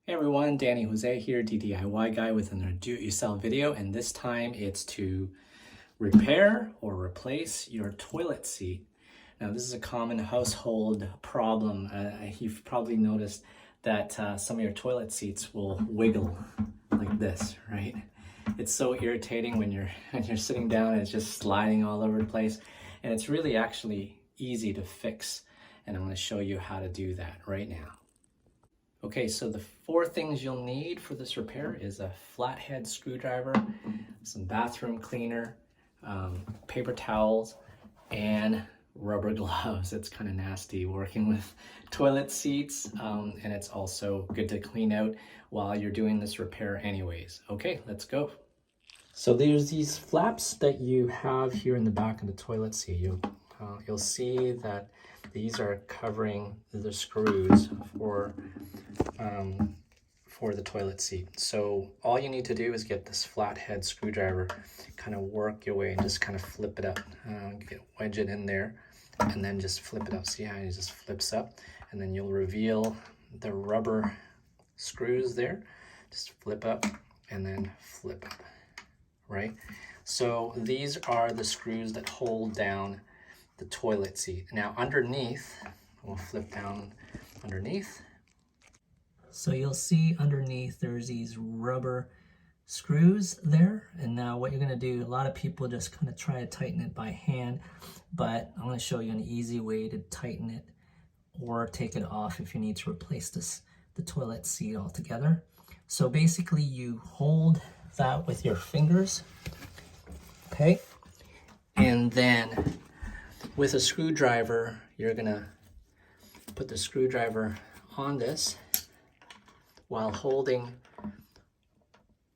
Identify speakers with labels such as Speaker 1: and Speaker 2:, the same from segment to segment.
Speaker 1: Hey everyone, Danny Jose here, DIY guy with another do-it-yourself video, and this time it's to repair or replace your toilet seat. Now this is a common household problem. You've probably noticed that some of your toilet seats will wiggle like this, right? It's so irritating when you're sitting down and it's just sliding all over the place, and it's really actually easy to fix, and I'm going to show you how to do that right now. Okay, so the four things you'll need for this repair is a flathead screwdriver, some bathroom cleaner, paper towels, and rubber gloves. It's kind of nasty working with toilet seats, and it's also good to clean out while you're doing this repair anyways. Okay, let's go. So there's these flaps that you have here in the back of the toilet seat. You'll see that these are covering the screws for the toilet seat. So all you need to do is get this flathead screwdriver, kind of work your way and just kind of flip it up, wedge it in there, and then just flip it up. See how it just flips up, and then you'll reveal the rubber screws there. Just flip up and then flip up, right? So these are the screws that hold down the toilet seat. Now underneath, we'll flip down underneath. So you'll see underneath there's these rubber screws there. And now what you're gonna do, a lot of people just kind of try to tighten it by hand, but I'm gonna show you an easy way to tighten it or take it off if you need to replace the toilet seat altogether. So basically you hold that with your fingers, okay? And then with a screwdriver, you're gonna put the screwdriver on this while holding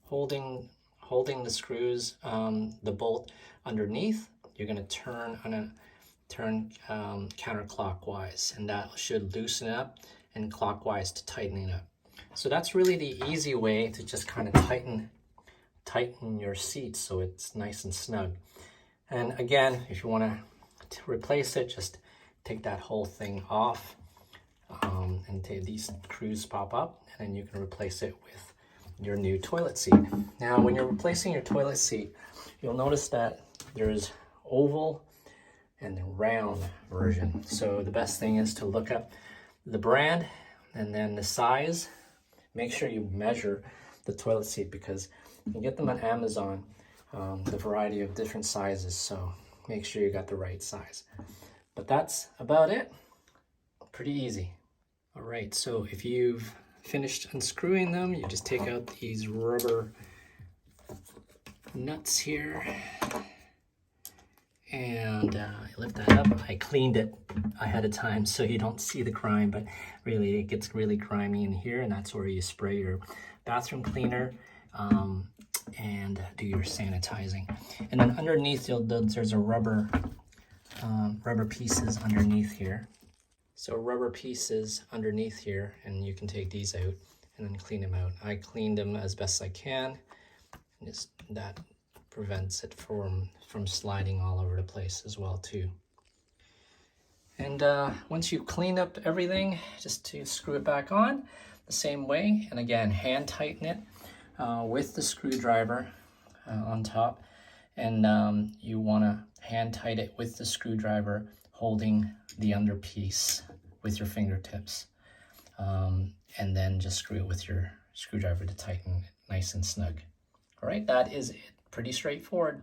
Speaker 1: the screws, the bolt underneath. You're gonna turn counterclockwise, and that should loosen it up, and clockwise to tighten it up. So that's really the easy way to just kind of tighten your seat so it's nice and snug. And again, if you want to replace it, just take that whole thing off, and these screws pop up, and then you can replace it with your new toilet seat. Now when you're replacing your toilet seat, you'll notice that there's oval and the round version. So the best thing is to look up the brand and then the size. Make sure you measure the toilet seat, because you can get them on Amazon, the variety of different sizes, so make sure you got the right size. But that's about it. Pretty easy. All right, so if you've finished unscrewing them, you just take out these rubber nuts here, and you lift that up. I cleaned it ahead of time so you don't see the grime, but really it gets really grimy in here, and that's where you spray your bathroom cleaner and do your sanitizing. And then underneath, there's a rubber pieces underneath here. So rubber pieces underneath here, and you can take these out and then clean them out. I cleaned them as best I can, and that prevents it from sliding all over the place as well too. And once you've cleaned up everything, just to screw it back on the same way, and again hand tighten it with the screwdriver on top, and you want to hand tighten it with the screwdriver holding the under piece with your fingertips, and then just screw it with your screwdriver to tighten it nice and snug. All right, that is it. Pretty straightforward.